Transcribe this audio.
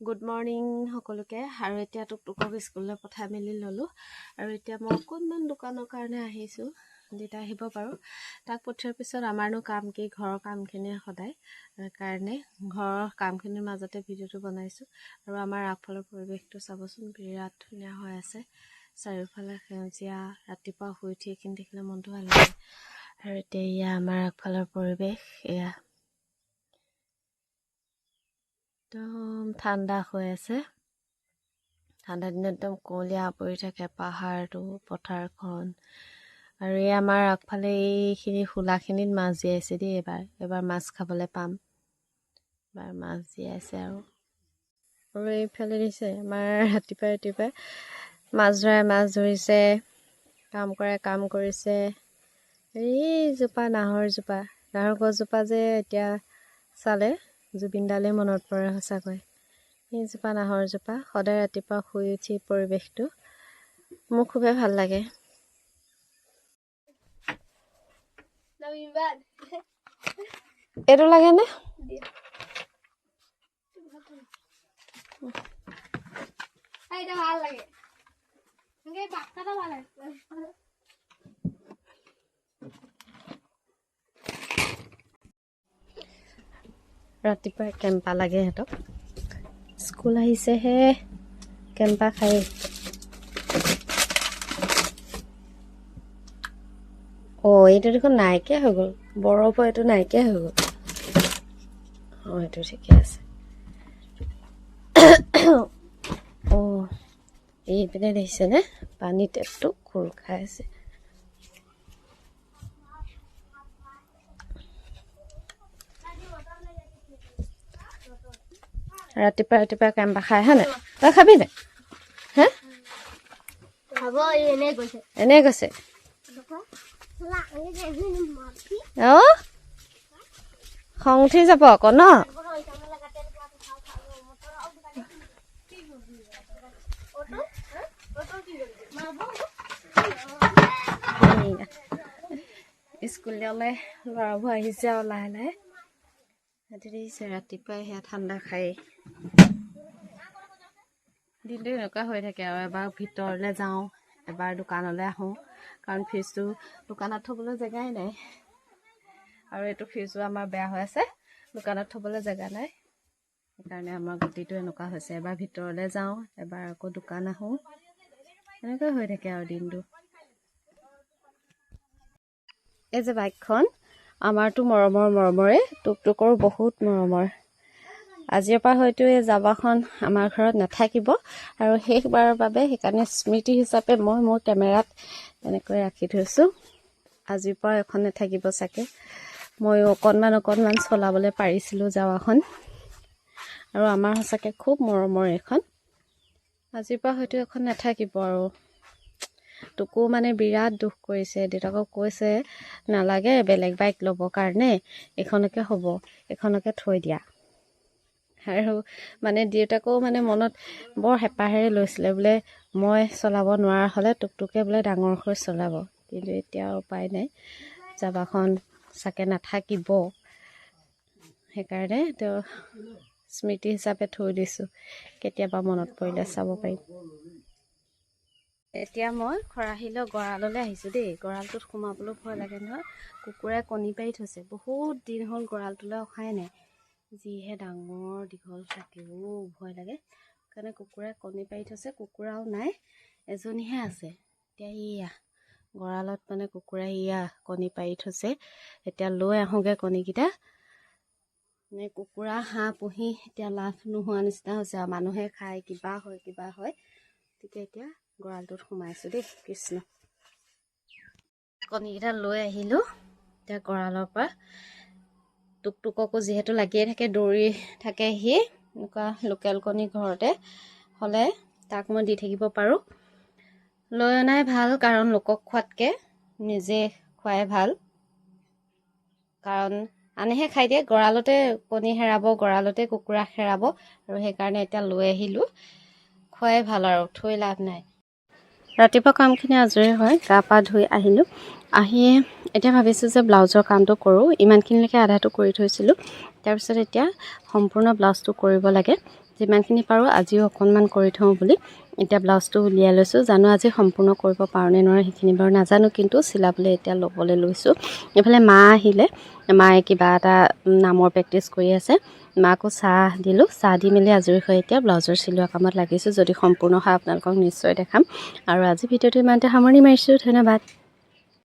Good morning সকলোকে। আৰু এতিয়া টুকটুকক স্কুললৈ পঠাই মেলি ল'লোঁ। আৰু এতিয়া মই অকণমান দোকানৰ কাৰণে আহিছোঁ, যেতিয়া আহিব পাৰোঁ। তাক পঠিওৱাৰ পিছত আমাৰনো কাম কি, ঘৰৰ কামখিনিয়ে সদায় কাৰণে ঘৰৰ কামখিনিৰ মাজতে ভিডিঅ'টো বনাইছোঁ। আৰু আমাৰ আগফালৰ পৰিৱেশটো চাবচোন, বিৰাট ধুনীয়া হৈ আছে। চাৰিওফালে সেউজীয়া, ৰাতিপুৱা শুই উঠি এইখিনি দেখিলে মনটো ভাল লাগে। আৰু এতিয়া এয়া আমাৰ আগফালৰ পৰিৱেশ, এয়া একদম ঠাণ্ডা হৈ আছে। ঠাণ্ডা দিনত একদম কুঁৱলীয়া পৰি থাকে, পাহাৰটো, পথাৰখন। আৰু এই আমাৰ আগফালে এইখিনি খোলাখিনিত মাছ জীয়াইছে দেই। এবাৰ মাছ খাবলৈ পাম। এবাৰ মাছ জীয়াইছে। আৰু এইফালে দিছে আমাৰ ৰাতিপুৱাই মাছ ধৰিছে, কাম কৰিছে। এইজোপা নাহৰ গছজোপা যে এতিয়া চালে জুবিনদালে মনত পৰে সঁচাকৈ। এইজোপা নাহৰজোপা সদায় ৰাতিপুৱা শুই উঠি পৰিৱেশটো মোৰ খুবেই ভাল লাগে। এইটো লাগেনে? ৰাতিপুৱা কেম্পা লাগে সিহঁতক। স্কুল আহিছেহে, কেম্পা খাই। এইটো দেখোন নাইকিয়া হৈ গ'ল, বৰফৰ এইটো নাইকিয়া হৈ গ'ল। এইটো ঠিকে আছে। এইপিনে দেখিছেনে, পানী টেপটো খোল খাই আছে। ৰাতিপুৱা কেম্পা খাই হা নাই? তই খাবি নাই? হে এনে গৈছে। খং উঠি যাব আকৌ ন? স্কুললৈ ল'ৰাবোৰ আহিছে আৰু লাহে লাহে। দেখিছে ৰাতিপুৱাই সেয়া ঠাণ্ডা খাই। দিনটো এনেকুৱা হৈ থাকে। আৰু এবাৰ ভিতৰলৈ যাওঁ, এবাৰ দোকানলৈ আহোঁ, কাৰণ ফ্ৰিজটো দোকানত থ'বলৈ জেগাই নাই। আৰু এইটো ফ্ৰিজো আমাৰ বেয়া হৈ আছে, দোকানত থ'বলৈ জেগা নাই। সেইকাৰণে আমাৰ গতিটো এনেকুৱা হৈছে। এবাৰ ভিতৰলৈ যাওঁ, এবাৰ আকৌ দোকান আহোঁ, এনেকুৱা হৈ থাকে আৰু দিনটো। এই যে বাইকখন আমাৰতো মৰমৰে, টুকটুকৰো বহুত মৰমৰ। আজিৰ পৰা হয়তো এই জাবাখন আমাৰ ঘৰত নাথাকিব। আৰু শেষবাৰৰ বাবে সেইকাৰণে স্মৃতি হিচাপে মই মোৰ কেমেৰাত এনেকৈ ৰাখি থৈছোঁ। আজিৰ পৰা এখন নাথাকিব চাগে। ময়ো অকণমান চলাবলৈ পাৰিছিলোঁ জাবাখন। আৰু আমাৰ সঁচাকৈ খুব মৰমৰ এইখন। আজিৰ পৰা হয়তো এখন নাথাকিব। আৰু তোকো মানে বিৰাট দুখ কৰিছে। দেউতাকক কৈছে নালাগে বেলেগ বাইক ল'বৰ কাৰণে, এইখনকে হ'ব, এইখনকে থৈ দিয়া। আৰু মানে দেউতাকেও মানে মনত বৰ হেঁপাহেৰে লৈছিলে, বোলে মই চলাব নোৱাৰা হ'লে টুকটুকে বোলে ডাঙৰকৈ চলাব। কিন্তু এতিয়া উপায় নাই, জাবাখন চাগে নাথাকিব। সেইকাৰণে তেওঁ স্মৃতি হিচাপে থৈ দিছোঁ, কেতিয়াবা মনত পৰিলে চাব পাৰিম। এতিয়া মই খৰাহিলৈ গঁৰাললৈ আহিছোঁ দেই। গঁৰালটোত সোমাবলৈ ভয় লাগে নহয়, কুকুৰাই কণী পাৰি থৈছে। বহুত দিন হ'ল গঁৰালটোলৈ অহাই নাই। যিহে ডাঙৰ দীঘল থাকেও ভয় লাগে। সেইকাৰণে কুকুৰাই কণী পাৰি থৈছে। কুকুৰাও নাই, এজনীহে আছে। এতিয়া এয়া গঁৰালত মানে কুকুৰাই কণী পাৰি থৈছে। এতিয়া লৈ আহোঁগৈ কণীকেইটা। মানে কুকুৰা হাঁহ পুহি এতিয়া লাভ নোহোৱা নিচিনা হৈছে আৰু। মানুহে খায়, কিবা হয়। গতিকে এতিয়া গঁৰালটোত সোমাইছোঁ দেই। কৃষ্ণ, কণীকেইটা লৈ আহিলোঁ এতিয়া গঁৰালৰ পৰা। টুকটুককো যিহেতু লাগিয়ে থাকে, দৌৰি থাকে সি, এনেকুৱা লোকেল কণী ঘৰতে হ'লে তাক মই দি থাকিব পাৰোঁ। লৈ অনাই ভাল, কাৰণ লোকক খোৱাতকৈ নিজে খোৱাই ভাল। কাৰণ আনেহে খাই দিয়ে, গঁৰালতে কণী হেৰাব, গঁৰালতে কুকুৰা হেৰাব। আৰু সেইকাৰণে এতিয়া লৈ আহিলোঁ, খোৱাই ভাল আৰু থৈ লাভ নাই। ৰাতিপুৱা কামখিনি আজৰি হয়, গা পা ধুই আহিলোঁ। আহি এতিয়া ভাবিছোঁ যে ব্লাউজৰ কামটো কৰোঁ। ইমানখিনিলৈকে আধাটো কৰি থৈছিলোঁ। তাৰপিছত এতিয়া সম্পূৰ্ণ ব্লাউজটো কৰিব লাগে। যিমানখিনি পাৰোঁ আজিও অকণমান কৰি থওঁ বুলি এতিয়া ব্লাউজটো উলিয়াই লৈছোঁ। জানো আজি সম্পূৰ্ণ কৰিব পাৰোঁ নে নোৱাৰোঁ সেইখিনি বাৰু নাজানো, কিন্তু চিলাবলৈ এতিয়া ল'বলৈ লৈছোঁ। এইফালে মা আহিলে, মায়ে কিবা এটা নামৰ প্ৰেক্টিচ কৰি আছে। মাকো চাহ দিলোঁ, চাহ দি মেলি আজৰি হৈ এতিয়া ব্লাউজৰ চিলোৱা কামত লাগিছোঁ। যদি সম্পূৰ্ণ হয় আপোনালোকক নিশ্চয় দেখাম। আৰু আজি ভিডিঅ'টো ইমানতে সামৰণি মাৰিছোঁ। ধন্যবাদ।